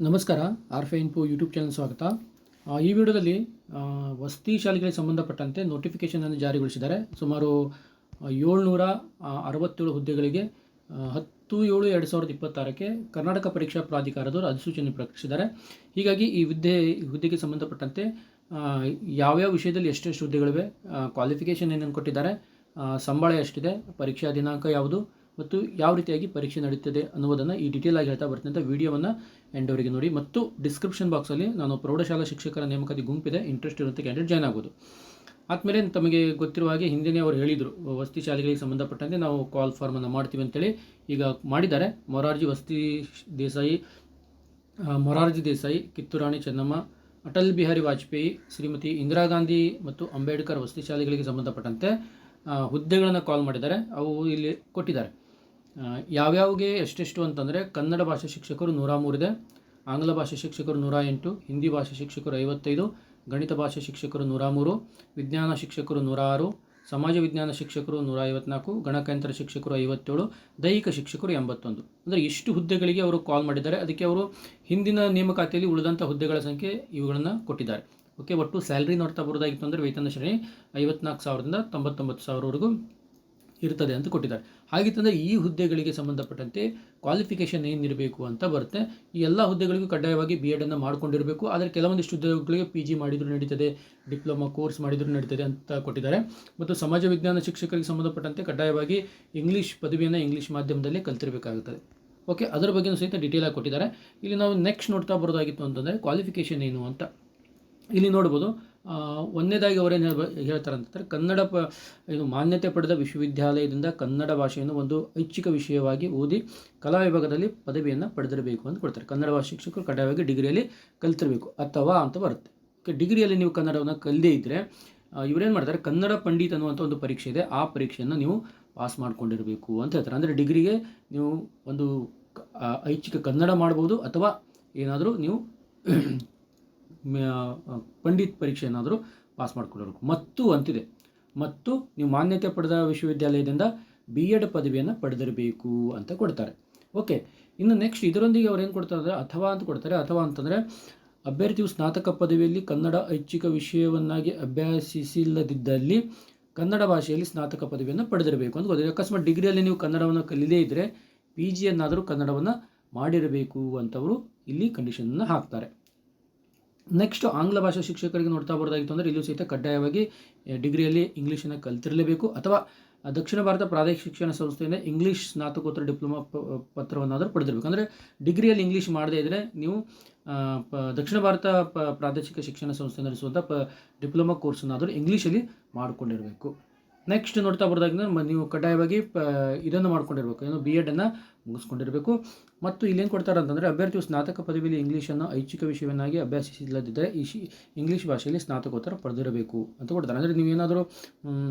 ನಮಸ್ಕಾರ. ಆರ್ಫೆ info YouTube channel ಸ್ವಾಗತ. ಈ ವಿಡಿಯೋದಲ್ಲಿ ವಸತಿ ಶಾಲೆಗಳಿಗೆ ಸಂಬಂಧಪಟ್ಟಂತೆ ನೋಟಿಫಿಕೇಷನನ್ನು ಜಾರಿಗೊಳಿಸಿದ್ದಾರೆ. ಸುಮಾರು 767 ಹುದ್ದೆಗಳಿಗೆ 10/7/2026ಕ್ಕೆ ಕರ್ನಾಟಕ ಪರೀಕ್ಷಾ ಪ್ರಾಧಿಕಾರದವರು ಅಧಿಸೂಚನೆ ಪ್ರಕಟಿಸಿದ್ದಾರೆ. ಹೀಗಾಗಿ ಈ ಹುದ್ದೆಗೆ ಸಂಬಂಧಪಟ್ಟಂತೆ ಯಾವ್ಯಾವ ವಿಷಯದಲ್ಲಿ ಎಷ್ಟೆಷ್ಟು ಹುದ್ದೆಗಳಿವೆ, ಕ್ವಾಲಿಫಿಕೇಷನ್ ಏನೇನು ಕೊಟ್ಟಿದ್ದಾರೆ, ಸಂಬಳ ಎಷ್ಟಿದೆ, ಪರೀಕ್ಷಾ ದಿನಾಂಕ ಯಾವುದು ಮತ್ತು ಯಾವ ರೀತಿಯಾಗಿ ಪರೀಕ್ಷೆ ನಡೆಯುತ್ತದೆ ಅನ್ನುವುದನ್ನು ಈ ಡೀಟೇಲ್ ಆಗಿ ಹೇಳ್ತಾ ಬರ್ತೀನಿ ಅಂತ ವಿಡಿಯೋವನ್ನು ಎಂಡವರೆಗೆ ನೋಡಿ. ಮತ್ತು ಡಿಸ್ಕ್ರಿಪ್ಷನ್ ಬಾಕ್ಸಲ್ಲಿ ನಾನು ಪ್ರೌಢಶಾಲಾ ಶಿಕ್ಷಕರ ನೇಮಕಾತಿ ಗುಂಪಿದೆ, ಇಂಟ್ರೆಸ್ಟ್ ಇರುತ್ತೆ ಕ್ಯಾಂಡಿಡೇಟ್ ಜಾಯ್ನ್ ಆಗೋದು. ಆದಮೇಲೆ ತಮಗೆ ಗೊತ್ತಿರುವ ಹಾಗೆ ಹಿಂದಿನೇ ಅವರು ಹೇಳಿದರು, ವಸತಿ ಶಾಲೆಗಳಿಗೆ ಸಂಬಂಧಪಟ್ಟಂತೆ ನಾವು ಕಾಲ್ ಫಾರ್ಮನ್ನು ಮಾಡ್ತೀವಿ ಅಂತೇಳಿ. ಈಗ ಮಾಡಿದ್ದಾರೆ. ಮೊರಾರ್ಜಿ ದೇಸಾಯಿ, ಕಿತ್ತೂರಾಣಿ ಚೆನ್ನಮ್ಮ, ಅಟಲ್ ಬಿಹಾರಿ ವಾಜಪೇಯಿ, ಶ್ರೀಮತಿ ಇಂದಿರಾ ಗಾಂಧಿ ಮತ್ತು ಅಂಬೇಡ್ಕರ್ ವಸತಿ ಶಾಲೆಗಳಿಗೆ ಸಂಬಂಧಪಟ್ಟಂತೆ ಹುದ್ದೆಗಳನ್ನು ಕಾಲ್ ಮಾಡಿದ್ದಾರೆ. ಅವು ಇಲ್ಲಿ ಕೊಟ್ಟಿದ್ದಾರೆ. ಯಾವ್ಯಾವಿಗೆ ಎಷ್ಟೆಷ್ಟು ಅಂತಂದರೆ, ಕನ್ನಡ ಭಾಷಾ ಶಿಕ್ಷಕರು 103 ಇದೆ, ಆಂಗ್ಲ ಭಾಷಾ ಶಿಕ್ಷಕರು 108, ಹಿಂದಿ ಭಾಷಾ ಶಿಕ್ಷಕರು 55, ಗಣಿತ ಭಾಷಾ ಶಿಕ್ಷಕರು 103, ವಿಜ್ಞಾನ ಶಿಕ್ಷಕರು 106, ಸಮಾಜ ವಿಜ್ಞಾನ ಶಿಕ್ಷಕರು 154, ಗಣಕಯಂತ್ರ ಶಿಕ್ಷಕರು 57, ದೈಹಿಕ ಶಿಕ್ಷಕರು 81. ಅಂದರೆ ಇಷ್ಟು ಹುದ್ದೆಗಳಿಗೆ ಅವರು ಕಾಲ್ ಮಾಡಿದ್ದಾರೆ. ಅದಕ್ಕೆ ಅವರು ಹಿಂದಿನ ನೇಮಕಾತಿಯಲ್ಲಿ ಉಳಿದಂಥ ಹುದ್ದೆಗಳ ಸಂಖ್ಯೆ ಇವುಗಳನ್ನು ಕೊಟ್ಟಿದ್ದಾರೆ. ಓಕೆ, ಒಟ್ಟು ಸ್ಯಾಲ್ರಿ ನೋಡ್ತಾ ಬರೋದಾಗಿತ್ತು ಅಂದರೆ ವೇತನ ಶ್ರೇಣಿ 54,000ದಿಂದ 99,000ವರೆಗೂ ಇರ್ತದೆ ಅಂತ ಕೊಟ್ಟಿದ್ದಾರೆ. ಹಾಗಿತ್ತಂದರೆ ಈ ಹುದ್ದೆಗಳಿಗೆ ಸಂಬಂಧಪಟ್ಟಂತೆ ಕ್ವಾಲಿಫಿಕೇಷನ್ ಏನಿರಬೇಕು ಅಂತ ಬರುತ್ತೆ. ಈ ಎಲ್ಲ ಹುದ್ದೆಗಳಿಗೂ ಕಡ್ಡಾಯವಾಗಿ BEd ಮಾಡ್ಕೊಂಡಿರಬೇಕು. ಆದರೆ ಕೆಲವೊಂದಿಷ್ಟು ಹುದ್ದೆಗಳಿಗೆ PG ಮಾಡಿದರೂ ನಡೀತದೆ, ಡಿಪ್ಲೊಮಾ ಕೋರ್ಸ್ ಮಾಡಿದರೂ ನಡೀತದೆ ಅಂತ ಕೊಟ್ಟಿದ್ದಾರೆ. ಮತ್ತು ಸಮಾಜ ವಿಜ್ಞಾನ ಶಿಕ್ಷಕರಿಗೆ ಸಂಬಂಧಪಟ್ಟಂತೆ ಕಡ್ಡಾಯವಾಗಿ ಇಂಗ್ಲೀಷ್ ಪದವಿಯನ್ನು ಇಂಗ್ಲೀಷ್ ಮಾಧ್ಯಮದಲ್ಲೇ ಕಲ್ತಿರಬೇಕಾಗುತ್ತದೆ. ಓಕೆ, ಅದರ ಬಗ್ಗೆಯೂ ಸಹಿತ ಡೀಟೇಲ್ ಆಗಿ ಕೊಟ್ಟಿದ್ದಾರೆ. ಇಲ್ಲಿ ನಾವು ನೆಕ್ಸ್ಟ್ ನೋಡ್ತಾ ಬರೋದಾಗಿತ್ತು ಅಂತಂದರೆ ಕ್ವಾಲಿಫಿಕೇಷನ್ ಏನು ಅಂತ ಇಲ್ಲಿ ನೋಡ್ಬೋದು. ಒಂದನೇದಾಗಿ ಅವರೇನು ಹೇಳ್ತಾರೆ ಅಂತಂದರೆ, ಇದು ಮಾನ್ಯತೆ ಪಡೆದ ವಿಶ್ವವಿದ್ಯಾಲಯದಿಂದ ಕನ್ನಡ ಭಾಷೆಯನ್ನು ಒಂದು ಐಚ್ಛಿಕ ವಿಷಯವಾಗಿ ಓದಿ ಕಲಾ ವಿಭಾಗದಲ್ಲಿ ಪದವಿಯನ್ನು ಪಡೆದಿರಬೇಕು ಅಂತ ಕೊಡ್ತಾರೆ. ಕನ್ನಡ ಭಾಷೆ ಶಿಕ್ಷಕರು ಕಡ್ಡಾಯವಾಗಿ ಡಿಗ್ರಿಯಲ್ಲಿ ಕಲಿತಿರಬೇಕು ಅಥವಾ ಅಂತ ಬರುತ್ತೆ. ಡಿಗ್ರಿಯಲ್ಲಿ ನೀವು ಕನ್ನಡವನ್ನು ಕಲಿದೇ ಇದ್ದರೆ ಇವರೇನು ಮಾಡ್ತಾರೆ, ಕನ್ನಡ ಪಂಡಿತ್ ಅನ್ನುವಂಥ ಒಂದು ಪರೀಕ್ಷೆ ಇದೆ, ಆ ಪರೀಕ್ಷೆಯನ್ನು ನೀವು ಪಾಸ್ ಮಾಡ್ಕೊಂಡಿರಬೇಕು ಅಂತ ಹೇಳ್ತಾರೆ. ಅಂದರೆ ಡಿಗ್ರಿಗೆ ನೀವು ಒಂದು ಐಚ್ಛಿಕ ಕನ್ನಡ ಮಾಡ್ಬೋದು ಅಥವಾ ಏನಾದರೂ ನೀವು ಪಂಡಿತ್ ಪರೀಕ್ಷೆ ಏನಾದರೂ ಪಾಸ್ ಮಾಡ್ಕೊಂಡಿರಬೇಕು. ಮತ್ತು ಅಂತಿದೆ, ಮತ್ತು ನೀವು ಮಾನ್ಯತೆ ಪಡೆದ ವಿಶ್ವವಿದ್ಯಾಲಯದಿಂದ BEd ಪದವಿಯನ್ನು ಪಡೆದಿರಬೇಕು ಅಂತ ಕೊಡ್ತಾರೆ. ಓಕೆ, ಇನ್ನು ನೆಕ್ಸ್ಟ್ ಇದರೊಂದಿಗೆ ಅವ್ರು ಏನು ಕೊಡ್ತಾರೆ, ಅಥವಾ ಅಂತ ಕೊಡ್ತಾರೆ. ಅಥವಾ ಅಂತಂದರೆ, ಅಭ್ಯರ್ಥಿಯು ಸ್ನಾತಕ ಪದವಿಯಲ್ಲಿ ಕನ್ನಡ ಐಚ್ಛಿಕ ವಿಷಯವನ್ನಾಗಿ ಅಭ್ಯಸಿಸಿಲ್ಲದಿದ್ದಲ್ಲಿ ಕನ್ನಡ ಭಾಷೆಯಲ್ಲಿ ಸ್ನಾತಕ ಪದವಿಯನ್ನು ಪಡೆದಿರಬೇಕು ಅಂತ ಗೊತ್ತಿದೆ. ಅಕಸ್ಮಾತ್ ಡಿಗ್ರಿಯಲ್ಲಿ ನೀವು ಕನ್ನಡವನ್ನು ಕಲಿಯದೇ ಇದ್ದರೆ PGಯನ್ನಾದರೂ ಕನ್ನಡವನ್ನು ಮಾಡಿರಬೇಕು ಅಂತವರು ಇಲ್ಲಿ ಕಂಡೀಷನನ್ನು ಹಾಕ್ತಾರೆ. ನೆಕ್ಸ್ಟ್ ಆಂಗ್ಲ ಭಾಷಾ ಶಿಕ್ಷಕರಿಗೆ ನೋಡ್ತಾ ಬರೋದಾಗಿತ್ತು ಅಂದರೆ, ಇಲ್ಲೂ ಸಹಿತ ಕಡ್ಡಾಯವಾಗಿ ಡಿಗ್ರಿಯಲ್ಲಿ ಇಂಗ್ಲೀಷನ್ನು ಕಲ್ತಿರಲೇಬೇಕು ಅಥವಾ ದಕ್ಷಿಣ ಭಾರತ ಪ್ರಾದೇಶಿಕ ಶಿಕ್ಷಣ ಸಂಸ್ಥೆಯಿಂದ ಇಂಗ್ಲೀಷ್ ಸ್ನಾತಕೋತ್ತರ ಡಿಪ್ಲೊಮಾ ಪತ್ರವನ್ನಾದರೂ ಪಡೆದಿರಬೇಕು. ಅಂದರೆ ಡಿಗ್ರಿಯಲ್ಲಿ ಇಂಗ್ಲೀಷ್ ಮಾಡದೇ ಇದ್ದರೆ ನೀವು ದಕ್ಷಿಣ ಭಾರತ ಪ್ರಾದೇಶಿಕ ಶಿಕ್ಷಣ ಸಂಸ್ಥೆ ನಡೆಸುವಂಥ ಡಿಪ್ಲೊಮಾ ಕೋರ್ಸನ್ನಾದರೂ ಇಂಗ್ಲೀಷಲ್ಲಿ ಮಾಡಿಕೊಂಡಿರಬೇಕು. ನೆಕ್ಸ್ಟ್ ನೋಡ್ತಾ ಬರೋದಾಗಿದ್ದರೆ, ನೀವು ಕಡ್ಡಾಯವಾಗಿ ಇದನ್ನು ಮಾಡ್ಕೊಂಡಿರಬೇಕು, ಏನು BEd ಮುಗಿಸ್ಕೊಂಡಿರಬೇಕು. ಮತ್ತು ಇಲ್ಲೇನು ಕೊಡ್ತಾರೆ ಅಂತಂದರೆ, ಅಭ್ಯರ್ಥಿಯು ಸ್ನಾತಕ ಪದವಿಯಲ್ಲಿ ಇಂಗ್ಲೀಷನ್ನು ಐಚ್ಛಿಕ ವಿಷಯವನ್ನಾಗಿ ಅಭ್ಯಸಿಸಿಲ್ಲದಿದ್ದರೆ ಇಂಗ್ಲೀಷ್ ಭಾಷೆಯಲ್ಲಿ ಸ್ನಾತಕೋತ್ತರ ಪಡೆದಿರಬೇಕು ಅಂತ ಕೊಡ್ತಾರೆ. ಅಂದರೆ ನೀವೇನಾದರೂ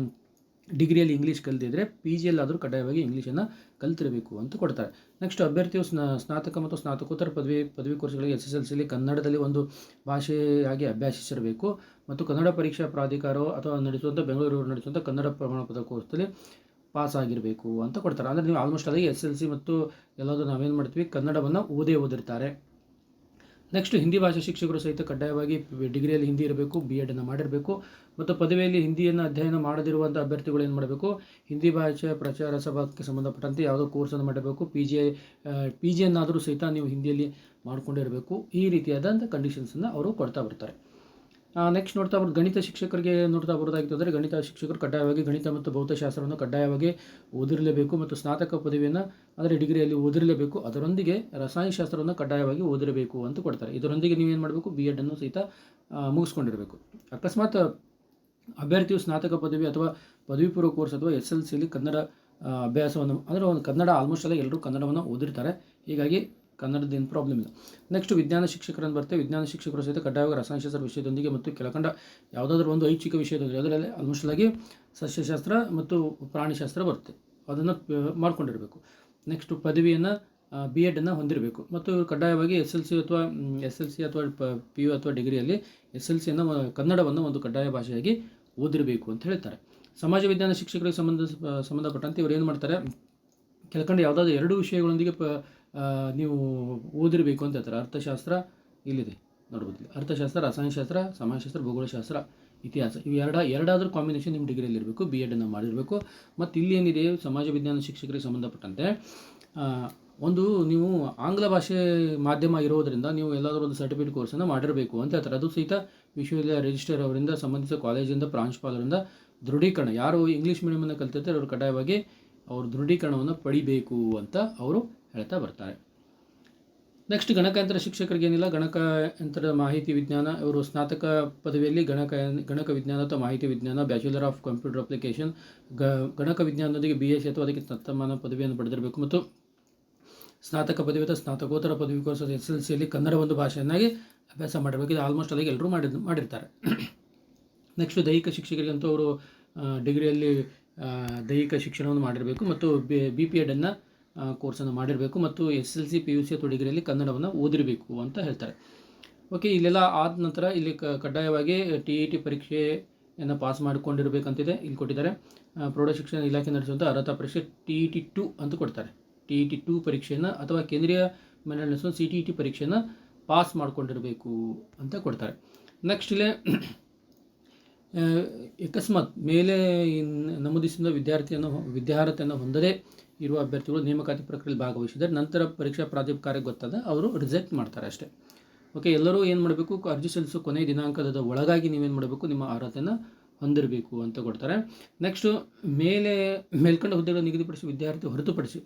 ಡಿಗ್ರಿಯಲ್ಲಿ ಇಂಗ್ಲೀಷ್ ಕಲಿತಿದ್ರೆ PGಯಲ್ಲಾದರೂ ಕಡ್ಡಾಯವಾಗಿ ಇಂಗ್ಲೀಷನ್ನು ಕಲ್ತಿರಬೇಕು ಅಂತ ಕೊಡ್ತಾರೆ. ನೆಕ್ಸ್ಟ್ ಅಭ್ಯರ್ಥಿಯು ಸ್ನಾತಕ ಮತ್ತು ಸ್ನಾತಕೋತ್ತರ ಪದವಿ ಕೋರ್ಸ್ಗಳಿಗೆ SSLCಯಲ್ಲಿ ಕನ್ನಡದಲ್ಲಿ ಒಂದು ಭಾಷೆಯಾಗಿ ಅಭ್ಯಸಿಸಿರಬೇಕು ಮತ್ತು ಕನ್ನಡ ಪರೀಕ್ಷಾ ಪ್ರಾಧಿಕಾರವು ಅಥವಾ ನಡೆಸುವಂಥ ಬೆಂಗಳೂರು ನಡೆಸುವಂಥ ಕನ್ನಡ ಪ್ರಮಾಣಪತ್ರ ಕೋರ್ಸಲ್ಲಿ ಪಾಸ್ ಆಗಿರಬೇಕು ಅಂತ ಕೊಡ್ತಾರೆ. ಅಂದರೆ ನೀವು ಆಲ್ಮೋಸ್ಟ್ ಅದಾಗಿ SSLC ಮತ್ತು ಎಲ್ಲದೂ ನಾವೇನು ಮಾಡ್ತೀವಿ, ಕನ್ನಡವನ್ನು ಓದಿರ್ತಾರೆ. ನೆಕ್ಸ್ಟ್ ಹಿಂದಿ ಭಾಷಾ ಶಿಕ್ಷಕರು ಸಹಿತ ಕಡ್ಡಾಯವಾಗಿ ಡಿಗ್ರಿಯಲ್ಲಿ ಹಿಂದಿ ಇರಬೇಕು, BEd ಮಾಡಿರಬೇಕು. ಮತ್ತು ಪದವಿಯಲ್ಲಿ ಹಿಂದಿಯನ್ನು ಅಧ್ಯಯನ ಮಾಡದಿರುವಂಥ ಅಭ್ಯರ್ಥಿಗಳು ಏನು ಮಾಡಬೇಕು, ಹಿಂದಿ ಭಾಷೆ ಪ್ರಚಾರ ಸಭಾಕ್ಕೆ ಸಂಬಂಧಪಟ್ಟಂತೆ ಯಾವುದೋ ಕೋರ್ಸನ್ನು ಮಾಡಬೇಕು. PGಯನ್ನಾದರೂ ಸಹಿತ ನೀವು ಹಿಂದಿಯಲ್ಲಿ ಮಾಡಿಕೊಂಡಿರಬೇಕು. ಈ ರೀತಿಯಾದಂಥ ಕಂಡೀಷನ್ಸನ್ನು ಅವರು ಕೊಡ್ತಾ ಬರ್ತಾರೆ. ನೆಕ್ಸ್ಟ್ ನೋಡ್ತಾ ಬರೋದು ಗಣಿತ ಶಿಕ್ಷಕರಿಗೆ ನೋಡ್ತಾ ಬರೋದಾಗಿತ್ತು ಅಂದರೆ, ಗಣಿತ ಶಿಕ್ಷಕರು ಕಡ್ಡಾಯವಾಗಿ ಗಣಿತ ಮತ್ತು ಭೌತಶಾಸ್ತ್ರವನ್ನು ಕಡ್ಡಾಯವಾಗಿ ಓದಿರಲೇಬೇಕು ಮತ್ತು ಸ್ನಾತಕ ಪದವಿಯನ್ನು ಅಂದರೆ ಡಿಗ್ರಿಯಲ್ಲಿ ಓದಿರಲೇಬೇಕು. ಅದರೊಂದಿಗೆ ರಸಾಯನಶಾಸ್ತ್ರವನ್ನು ಕಡ್ಡಾಯವಾಗಿ ಓದಿರಬೇಕು ಅಂತ ಕೊಡ್ತಾರೆ. ಇದರೊಂದಿಗೆ ನೀವೇನು ಮಾಡಬೇಕು, BEd ಸಹಿತ ಮುಗಿಸ್ಕೊಂಡಿರಬೇಕು. ಅಕಸ್ಮಾತ್ ಅಭ್ಯರ್ಥಿಯು ಸ್ನಾತಕ ಪದವಿ ಅಥವಾ ಪದವಿ ಪೂರ್ವ ಕೋರ್ಸ್ ಅಥವಾ SSLCಯಲ್ಲಿ ಕನ್ನಡ ಅಭ್ಯಾಸವನ್ನು ಅಂದರೆ ಒಂದು ಕನ್ನಡ ಆಲ್ಮೋಸ್ಟ್ ಎಲ್ಲ ಎಲ್ಲರೂ ಕನ್ನಡವನ್ನು ಓದಿರ್ತಾರೆ, ಹೀಗಾಗಿ ಕನ್ನಡದ ಏನು ಪ್ರಾಬ್ಲಮ್ ಇಲ್ಲ. ನೆಕ್ಸ್ಟ್ ವಿಜ್ಞಾನ ಶಿಕ್ಷಕರನ್ನು ಬರ್ತೇವೆ. ವಿಜ್ಞಾನ ಶಿಕ್ಷಕರು ಸಹಿತ ಕಡ್ಡಾಯವಾಗಿ ರಸಾಯನಶಾಸ್ತ್ರ ವಿಷಯದೊಂದಿಗೆ ಮತ್ತು ಕೆಳಕಂಡ ಯಾವುದಾದ್ರೂ ಒಂದು ಐಚ್ಛಿಕ ವಿಷಯದೊಂದಿಗೆ, ಅದರಲ್ಲಿ ಆಲ್ಮೋಸ್ಟ್ ಆಗಿ ಸಸ್ಯಶಾಸ್ತ್ರ ಮತ್ತು ಪ್ರಾಣಿಶಾಸ್ತ್ರ ಬರುತ್ತೆ, ಅದನ್ನು ಮಾಡ್ಕೊಂಡಿರಬೇಕು. ನೆಕ್ಸ್ಟ್ ಪದವಿಯನ್ನು BEd ಹೊಂದಿರಬೇಕು ಮತ್ತು ಕಡ್ಡಾಯವಾಗಿ SSLC ಅಥವಾ PU ಅಥವಾ ಡಿಗ್ರಿಯಲ್ಲಿ SSLCಯನ್ನು ಕನ್ನಡವನ್ನು ಒಂದು ಕಡ್ಡಾಯ ಭಾಷೆಯಾಗಿ ಓದಿರಬೇಕು ಅಂತ ಹೇಳ್ತಾರೆ. ಸಮಾಜ ವಿಜ್ಞಾನ ಶಿಕ್ಷಕರಿಗೆ ಸಂಬಂಧಪಟ್ಟಂತೆ ಇವರು ಏನು ಮಾಡ್ತಾರೆ, ಕೆಳಕಂಡ ಯಾವುದಾದ್ರೂ 2 ವಿಷಯಗಳೊಂದಿಗೆ ನೀವು ಓದಿರಬೇಕು ಅಂತ ಹೇಳ್ತಾರೆ. ಅರ್ಥಶಾಸ್ತ್ರ ಇಲ್ಲಿದೆ ನೋಡ್ಬೋದು, ಅರ್ಥಶಾಸ್ತ್ರ, ರಸಾಯನಶಾಸ್ತ್ರ, ಸಮಾಜಶಾಸ್ತ್ರ, ಭೂಗೋಳಶಾಸ್ತ್ರ, ಇತಿಹಾಸ, ಇವು ಎರಡಾದರೂ ಕಾಂಬಿನೇಷನ್ ನಿಮ್ಮ ಡಿಗ್ರಿಯಲ್ಲಿ ಇರಬೇಕು, ಬಿ ಎಡನ್ನು ಮಾಡಿರಬೇಕು. ಮತ್ತು ಇಲ್ಲಿ ಏನಿದೆ ಸಮಾಜ ವಿಜ್ಞಾನ ಶಿಕ್ಷಕರಿಗೆ ಸಂಬಂಧಪಟ್ಟಂತೆ ಒಂದು ನೀವು ಆಂಗ್ಲ ಭಾಷೆ ಮಾಧ್ಯಮ ಇರೋದರಿಂದ ನೀವು ಎಲ್ಲಾದರೂ ಒಂದು ಸರ್ಟಿಫಿಕೇಟ್ ಕೋರ್ಸನ್ನು ಮಾಡಿರಬೇಕು ಅಂತ ಹೇಳ್ತಾರೆ. ಅದು ಸಹಿತ ವಿಶ್ವವಿದ್ಯಾಲಯ ರಿಜಿಸ್ಟರ್ ಅವರಿಂದ, ಸಂಬಂಧಿಸಿದ ಕಾಲೇಜಿಂದ, ಪ್ರಾಂಶುಪಾಲರಿಂದ ದೃಢೀಕರಣ, ಯಾರು ಇಂಗ್ಲೀಷ್ ಮೀಡಿಯಮನ್ನು ಕಲಿತಿರ್ತಾರೆ ಅವರು ಕಡ್ಡಾಯವಾಗಿ ಅವರು ದೃಢೀಕರಣವನ್ನು ಪಡಿಬೇಕು ಅಂತ ಅವರು ಹೇಳ್ತಾ ಬರ್ತಾರೆ. ನೆಕ್ಸ್ಟ್ ಗಣಕಯಂತ್ರ ಶಿಕ್ಷಕರಿಗೆ ಏನಿಲ್ಲ, ಗಣಕಯಂತ್ರದ ಮಾಹಿತಿ ವಿಜ್ಞಾನ, ಇವರು ಸ್ನಾತಕ ಪದವಿಯಲ್ಲಿ ಗಣಕ ವಿಜ್ಞಾನ ಅಥವಾ ಮಾಹಿತಿ ವಿಜ್ಞಾನ, ಬ್ಯಾಚುಲರ್ ಆಫ್ ಕಂಪ್ಯೂಟರ್ ಅಪ್ಲಿಕೇಶನ್, ಗಣಕ ವಿಜ್ಞಾನದೊಂದಿಗೆ BSc ಅಥವಾ ಅದಕ್ಕೆ ತತ್ತಮಾನ ಪದವಿಯನ್ನು ಪಡೆದಿರಬೇಕು. ಮತ್ತು ಸ್ನಾತಕ ಪದವಿ ಅಥವಾ ಸ್ನಾತಕೋತ್ತರ ಪದವಿ ಕೋರ್ಸ್ SLCಯಲ್ಲಿ ಕನ್ನಡ ಒಂದು ಭಾಷೆಯನ್ನಾಗಿ ಅಭ್ಯಾಸ ಮಾಡಿರಬೇಕು. ಇದು ಆಲ್ಮೋಸ್ಟ್ ಅಲ್ಲಿಗೆ ಎಲ್ಲರೂ ಮಾಡಿರ್ತಾರೆ. ನೆಕ್ಸ್ಟ್ ದೈಹಿಕ ಶಿಕ್ಷಕರಿಗಂತೂ ಅವರು ಡಿಗ್ರಿಯಲ್ಲಿ ದೈಹಿಕ ಶಿಕ್ಷಣವನ್ನು ಮಾಡಿರಬೇಕು ಮತ್ತು BPEd ಕೋರ್ಸನ್ನು ಮಾಡಿರಬೇಕು ಮತ್ತು SLC PUC ಅಥವಾ ಡಿಗ್ರಿಯಲ್ಲಿ ಕನ್ನಡವನ್ನು ಓದಿರಬೇಕು ಅಂತ ಹೇಳ್ತಾರೆ. ಓಕೆ, ಇಲ್ಲೆಲ್ಲ ಆದ ನಂತರ ಇಲ್ಲಿ ಕಡ್ಡಾಯವಾಗಿ TET ಪರೀಕ್ಷೆಯನ್ನು ಪಾಸ್ ಮಾಡಿಕೊಂಡಿರಬೇಕಂತಿದೆ ಇಲ್ಲಿ ಕೊಟ್ಟಿದ್ದಾರೆ. ಪ್ರೌಢಶಿಕ್ಷಣ ಇಲಾಖೆ ನಡೆಸುವಂಥ ಅರ್ಹತಾ ಪರೀಕ್ಷೆ TET 2 ಅಂತ ಕೊಡ್ತಾರೆ. TET 2 ಪರೀಕ್ಷೆಯನ್ನು ಅಥವಾ ಕೇಂದ್ರೀಯ ಮಂಡಳಿ ನಡೆಸುವ CTET ಪರೀಕ್ಷೆಯನ್ನು ಪಾಸ್ ಮಾಡಿಕೊಂಡಿರಬೇಕು ಅಂತ ಕೊಡ್ತಾರೆ. ನೆಕ್ಸ್ಟ್ ಇಲ್ಲೇ ಅಕಸ್ಮಾತ್ ಮೇಲೆ ನಮೂದಿಸಿದ ವಿದ್ಯಾರ್ಹತೆಯನ್ನು ಹೊಂದದೇ ಇರುವ ಅಭ್ಯರ್ಥಿಗಳು ನೇಮಕಾತಿ ಪ್ರಕ್ರಿಯೆಯಲ್ಲಿ ಭಾಗವಹಿಸಿದರೆ ನಂತರ ಪರೀಕ್ಷಾ ಪ್ರಾಧಿಕಾರಕ್ಕೆ ಗೊತ್ತಾದ ಅವರು ರಿಜೆಕ್ಟ್ ಮಾಡ್ತಾರೆ ಅಷ್ಟೇ. ಓಕೆ, ಎಲ್ಲರೂ ಏನು ಮಾಡಬೇಕು, ಅರ್ಜಿ ಸಲ್ಲಿಸೋ ಕೊನೆಯ ದಿನಾಂಕದ ಒಳಗಾಗಿ ನೀವೇನು ಮಾಡಬೇಕು, ನಿಮ್ಮ ಅರ್ಹತೆಯನ್ನು ಹೊಂದಿರಬೇಕು ಅಂತ ಕೊಡ್ತಾರೆ. ನೆಕ್ಸ್ಟು ಮೇಲ್ಕಂಡ ಹುದ್ದೆಗಳು ನಿಗದಿಪಡಿಸಿ ವಿದ್ಯಾರ್ಥಿ ಹೊರತುಪಡಿಸಿ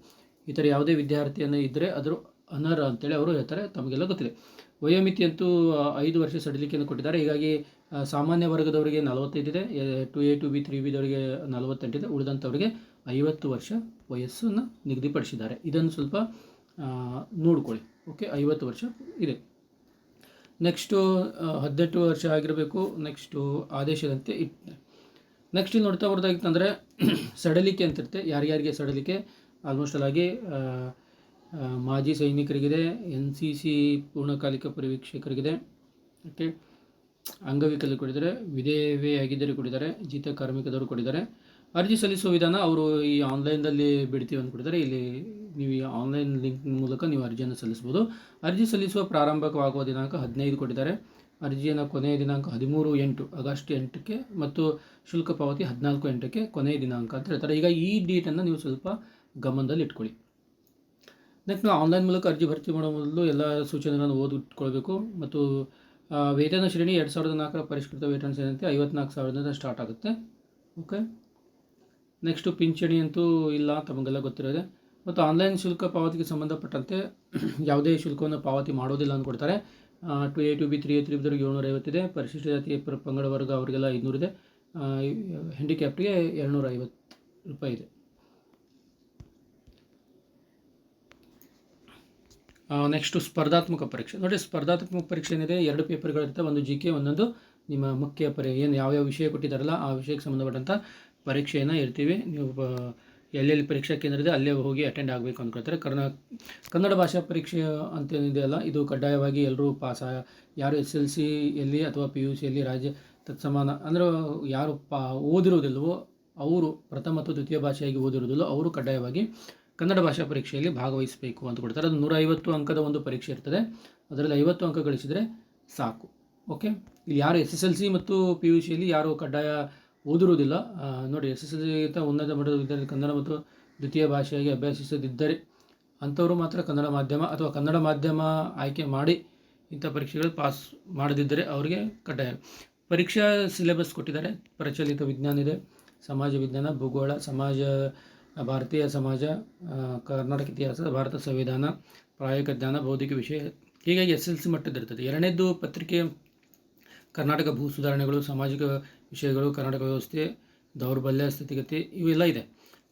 ಇತರ ಯಾವುದೇ ವಿದ್ಯಾರ್ಥಿಯನ್ನು ಇದ್ದರೆ ಅದರ ಅನರ್ಹ ಅಂತೇಳಿ ಅವರು ಹೇಳ್ತಾರೆ. ತಮಗೆಲ್ಲ ಗೊತ್ತಿದೆ. ವಯೋಮಿತಿ ಅಂತೂ 5 ವರ್ಷ ಸಡಿಲಿಕೆಯನ್ನು ಕೊಟ್ಟಿದ್ದಾರೆ. ಹೀಗಾಗಿ ಸಾಮಾನ್ಯ ವರ್ಗದವರಿಗೆ 45 ಇದೆ, 2A 2B 3Bದವರಿಗೆ 48 ಇದೆ, ಉಳಿದಂಥವರಿಗೆ 50 ವರ್ಷ ವಯಸ್ಸನ್ನು ನಿಗದಿಪಡಿಸಿದ್ದಾರೆ. ಇದನ್ನು ಸ್ವಲ್ಪ ನೋಡ್ಕೊಳ್ಳಿ. ಓಕೆ, 50 ವರ್ಷ ಇದೆ. ನೆಕ್ಸ್ಟು 18 ವರ್ಷ ಆಗಿರಬೇಕು. ನೆಕ್ಸ್ಟು ಆದೇಶದಂತೆ ಇತ್ತು. ನೆಕ್ಸ್ಟ್ ಇಲ್ಲಿ ನೋಡ್ತಾ ಬರೋದಾಗಿತ್ತಂದರೆ ಸಡಿಲಿಕೆ ಅಂತಿರುತ್ತೆ. ಯಾರ್ಯಾರಿಗೆ ಸಡಿಲಿಕೆ, ಆಲ್ಮೋಸ್ಟ್ ಆಗಿ ಮಾಜಿ ಸೈನಿಕರಿಗಿದೆ, NCC ಪೂರ್ಣಕಾಲಿಕ ಪರಿವೀಕ್ಷಕರಿಗಿದೆ, ಓಕೆ, ಅಂಗವಿಕಲರು ಕೊಟ್ಟಿದ್ದಾರೆ, ವಿಧವೆಯಾಗಿದ್ದರೆ ಕೊಟ್ಟಿದ್ದಾರೆ, ಜೀತ ಕಾರ್ಮಿಕದವರು ಕೊಟ್ಟಿದ್ದಾರೆ. ಅರ್ಜಿ ಸಲ್ಲಿಸುವ ವಿಧಾನ ಅವರು ಈ ಆನ್ಲೈನ್ದಲ್ಲಿ ಬಿಡ್ತೀವಿ ಅಂತ ಕೊಟ್ಟಿದ್ದಾರೆ. ಇಲ್ಲಿ ನೀವು ಈ ಆನ್ಲೈನ್ ಲಿಂಕ್ ಮೂಲಕ ನೀವು ಅರ್ಜಿಯನ್ನು ಸಲ್ಲಿಸ್ಬೋದು. ಅರ್ಜಿ ಸಲ್ಲಿಸುವ ಪ್ರಾರಂಭವಾಗುವ ದಿನಾಂಕ 15 ಕೊಟ್ಟಿದ್ದಾರೆ. ಅರ್ಜಿಯನ್ನು ಕೊನೆಯ ದಿನಾಂಕ 13/8 ಆಗಸ್ಟ್ 8ಕ್ಕೆ ಮತ್ತು ಶುಲ್ಕ ಪಾವತಿ 14/8ಕ್ಕೆ ಕೊನೆಯ ದಿನಾಂಕ ಅಂತ ಹೇಳ್ತಾರೆ. ಈಗ ಈ ಡೇಟನ್ನು ನೀವು ಸ್ವಲ್ಪ ಗಮನದಲ್ಲಿ ಇಟ್ಕೊಳ್ಳಿ. ನೆಕ್ಸ್ಟ್ ನಾವು ಆನ್ಲೈನ್ ಮೂಲಕ ಅರ್ಜಿ ಭರ್ತಿ ಮಾಡೋ ಮೊದಲು ಎಲ್ಲ ಸೂಚನೆಗಳನ್ನು ಓದಿಟ್ಕೊಳ್ಬೇಕು. ಮತ್ತು ವೇತನ ಶ್ರೇಣಿ 2004 ಪರಿಷ್ಕೃತ ವೇತನ ಸೇರಿದಂತೆ 54,000 ಸ್ಟಾರ್ಟ್ ಆಗುತ್ತೆ. ಓಕೆ, ನೆಕ್ಸ್ಟು ಪಿಂಚಣಿ ಅಂತೂ ಇಲ್ಲ, ತಮಗೆಲ್ಲ ಗೊತ್ತಿರೋದೆ. ಮತ್ತು ಆನ್ಲೈನ್ ಶುಲ್ಕ ಪಾವತಿಗೆ ಸಂಬಂಧಪಟ್ಟಂತೆ ಯಾವುದೇ ಶುಲ್ಕವನ್ನು ಪಾವತಿ ಮಾಡೋದಿಲ್ಲ ಅಂದ್ಕೊಡ್ತಾರೆ. 2A 2B 3A 3Bದವರಿಗೆ 750 ಇದೆ, ಪರಿಶಿಷ್ಟ ಜಾತಿ ಪಂಗಡ ವರ್ಗ ಅವರಿಗೆಲ್ಲ 500 ಇದೆ, ಹ್ಯಾಂಡಿಕ್ಯಾಪ್ಟಿಗೆ 250 ರೂಪಾಯಿ ಇದೆ. ನೆಕ್ಸ್ಟು ಸ್ಪರ್ಧಾತ್ಮಕ ಪರೀಕ್ಷೆ ನೋಡಿ. ಸ್ಪರ್ಧಾತ್ಮಕ ಪರೀಕ್ಷೆ ಏನಿದೆ, 2 ಪೇಪರ್ಗಳಿರುತ್ತೆ. ಒಂದು GK, ಒಂದೊಂದು ನಿಮ್ಮ ಮುಖ್ಯ ಏನು ಯಾವ್ಯಾವ ವಿಷಯ ಕೊಟ್ಟಿದ್ದಾರಲ್ಲ ಆ ವಿಷಯಕ್ಕೆ ಸಂಬಂಧಪಟ್ಟಂಥ ಪರೀಕ್ಷೆಯನ್ನು ಇರ್ತೀವಿ. ನೀವು ಎಲ್ಲೆಲ್ಲಿ ಪರೀಕ್ಷಾ ಕೇಂದ್ರ ಇದೆ ಅಲ್ಲೇ ಹೋಗಿ ಅಟೆಂಡ್ ಆಗಬೇಕು ಅಂದ್ಕೊಳ್ತಾರೆ. ಕನ್ನಡ ಭಾಷಾ ಪರೀಕ್ಷೆ ಅಂತೇನಿದೆಯಲ್ಲ, ಇದು ಕಡ್ಡಾಯವಾಗಿ ಎಲ್ಲರೂ ಯಾರು SLCಯಲ್ಲಿ ಅಥವಾ PUCಯಲ್ಲಿ ರಾಜ್ಯ ತತ್ಸಮಾನ ಅಂದರೆ ಯಾರು ಓದಿರೋದಿಲ್ಲವೋ ಅವರು, ಪ್ರಥಮ ಮತ್ತು ದ್ವಿತೀಯ ಭಾಷೆಯಾಗಿ ಓದಿರೋದಿಲ್ಲೋ ಅವರು ಕಡ್ಡಾಯವಾಗಿ ಕನ್ನಡ ಭಾಷಾ ಪರೀಕ್ಷೆಯಲ್ಲಿ ಭಾಗವಹಿಸಬೇಕು ಅಂತ ಕೊಡ್ತಾರೆ. ಅದು 150 ಅಂಕದ ಒಂದು ಪರೀಕ್ಷೆ ಇರ್ತದೆ. ಅದರಲ್ಲಿ 50 ಅಂಕ ಗಳಿಸಿದರೆ ಸಾಕು. ಓಕೆ, ಇಲ್ಲಿ ಯಾರು SSLC ಮತ್ತು PUCಯಲ್ಲಿ ಯಾರು ಕಡ್ಡಾಯ ಓದಿರುವುದಿಲ್ಲ ನೋಡಿ, SSLCಗಿಂತ ಉನ್ನತ ಮಟ್ಟದ ವಿದ್ಯಾರ್ಥಿ ಕನ್ನಡ ಮತ್ತು ದ್ವಿತೀಯ ಭಾಷೆಯಾಗಿ ಅಭ್ಯಸಿಸದಿದ್ದರೆ ಅಂಥವರು ಮಾತ್ರ ಕನ್ನಡ ಮಾಧ್ಯಮ ಅಥವಾ ಕನ್ನಡ ಮಾಧ್ಯಮ ಆಯ್ಕೆ ಮಾಡಿ ಇಂಥ ಪರೀಕ್ಷೆಗಳು ಪಾಸ್ ಮಾಡದಿದ್ದರೆ ಅವರಿಗೆ ಕಡ್ಡಾಯ. ಪರೀಕ್ಷಾ ಸಿಲೆಬಸ್ ಕೊಟ್ಟಿದ್ದಾರೆ. ಪ್ರಚಲಿತ ವಿಜ್ಞಾನ ಇದೆ, ಸಮಾಜ ವಿಜ್ಞಾನ, ಭೂಗೋಳ, ಭಾರತೀಯ ಸಮಾಜ, ಕರ್ನಾಟಕ ಇತಿಹಾಸ, ಭಾರತ ಸಂವಿಧಾನ, ಪ್ರಾಯೋಗಿಕ ಜ್ಞಾನ, ಬೌದ್ಧಿಕ ವಿಷಯ, ಹೀಗಾಗಿ SLC ಮಟ್ಟದಿರ್ತದೆ. ಎರಡನೇದು ಪತ್ರಿಕೆ ಕರ್ನಾಟಕ ಭೂ ಸುಧಾರಣೆಗಳು, ಸಾಮಾಜಿಕ ವಿಷಯಗಳು, ಕರ್ನಾಟಕ ವ್ಯವಸ್ಥೆ, ದೌರ್ಬಲ್ಯ, ಸ್ಥಿತಿಗತಿ, ಇವೆಲ್ಲ ಇದೆ.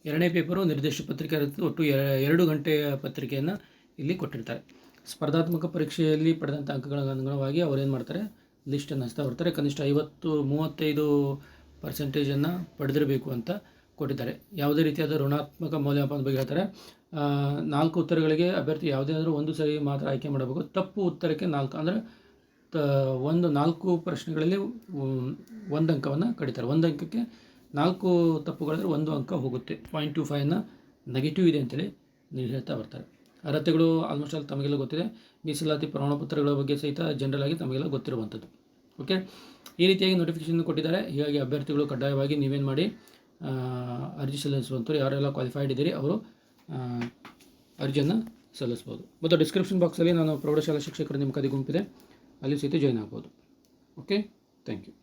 ಎರಡನೇ ಪೇಪರು ನಿರ್ದಿಷ್ಟ ಪತ್ರಿಕೆ ಇರುತ್ತೆ. ಒಟ್ಟು 2 ಗಂಟೆಯ ಪತ್ರಿಕೆಯನ್ನು ಇಲ್ಲಿ ಕೊಟ್ಟಿರ್ತಾರೆ. ಸ್ಪರ್ಧಾತ್ಮಕ ಪರೀಕ್ಷೆಯಲ್ಲಿ ಪಡೆದಂಥ ಅಂಕಗಳ ಅನುಗುಣವಾಗಿ ಅವರೇನು ಮಾಡ್ತಾರೆ, ಲಿಸ್ಟನ್ನು ಹಚ್ತಾ ಬರ್ತಾರೆ. ಕನಿಷ್ಠ 35% ಪಡೆದಿರಬೇಕು ಅಂತ ಕೊಟ್ಟಿದ್ದಾರೆ. ಯಾವುದೇ ರೀತಿಯಾದ ಋಣಾತ್ಮಕ ಮೌಲ್ಯಮಾಪನದ ಬಗ್ಗೆ ಹೇಳ್ತಾರೆ. 4 ಉತ್ತರಗಳಿಗೆ ಅಭ್ಯರ್ಥಿ ಯಾವುದಾದ್ರೂ ಒಂದು ಸರಿ ಮಾತ್ರ ಆಯ್ಕೆ ಮಾಡಬೇಕು. ತಪ್ಪು ಉತ್ತರಕ್ಕೆ 4 ಅಂದರೆ 4 ಪ್ರಶ್ನೆಗಳಲ್ಲಿ 1 ಅಂಕವನ್ನು ಕಡಿತಾರೆ. 1 ಅಂಕಕ್ಕೆ 4 ತಪ್ಪುಗಳಿದ್ರೆ 1 ಅಂಕ ಹೋಗುತ್ತೆ. 0.25ನ ನೆಗೆಟಿವ್ ಇದೆ ಅಂತೇಳಿ ನೀವು ಹೇಳ್ತಾ ಬರ್ತಾರೆ. ಅರ್ಹತೆಗಳು ಆಲ್ಮೋಸ್ಟ್ ಆಲ್ ತಮಗೆಲ್ಲ ಗೊತ್ತಿದೆ. ಮೀಸಲಾತಿ ಪ್ರಮಾಣಪತ್ರಗಳ ಬಗ್ಗೆ ಸಹಿತ ಜನರಲ್ ಆಗಿ ತಮಗೆಲ್ಲ ಗೊತ್ತಿರುವಂಥದ್ದು. ಓಕೆ, ಈ ರೀತಿಯಾಗಿ ನೋಟಿಫಿಕೇಶನ್ ಕೊಟ್ಟಿದ್ದಾರೆ. ಹೀಗಾಗಿ ಅಭ್ಯರ್ಥಿಗಳು ಕಡ್ಡಾಯವಾಗಿ ನೀವೇನು ಮಾಡಿ ಅರ್ಜಿ ಸಲ್ಲಿಸುವಂಥವ್ರು ಯಾರೆಲ್ಲ ಕ್ವಾಲಿಫೈಡ್ ಇದ್ದೀರಿ ಅವರು ಅರ್ಜಿಯನ್ನು ಸಲ್ಲಿಸ್ಬೋದು. ಮತ್ತು ಡಿಸ್ಕ್ರಿಪ್ಷನ್ ಬಾಕ್ಸಲ್ಲಿ ನಾನು ಪ್ರೌಢಶಾಲಾ ಶಿಕ್ಷಕರ ನೇಮಕಾತಿ ಗುಂಪಿದೆ, ಅಲ್ಲಿ ಸಹಿತ ಜಾಯ್ನ್ ಆಗ್ಬೋದು. Okay, thank you.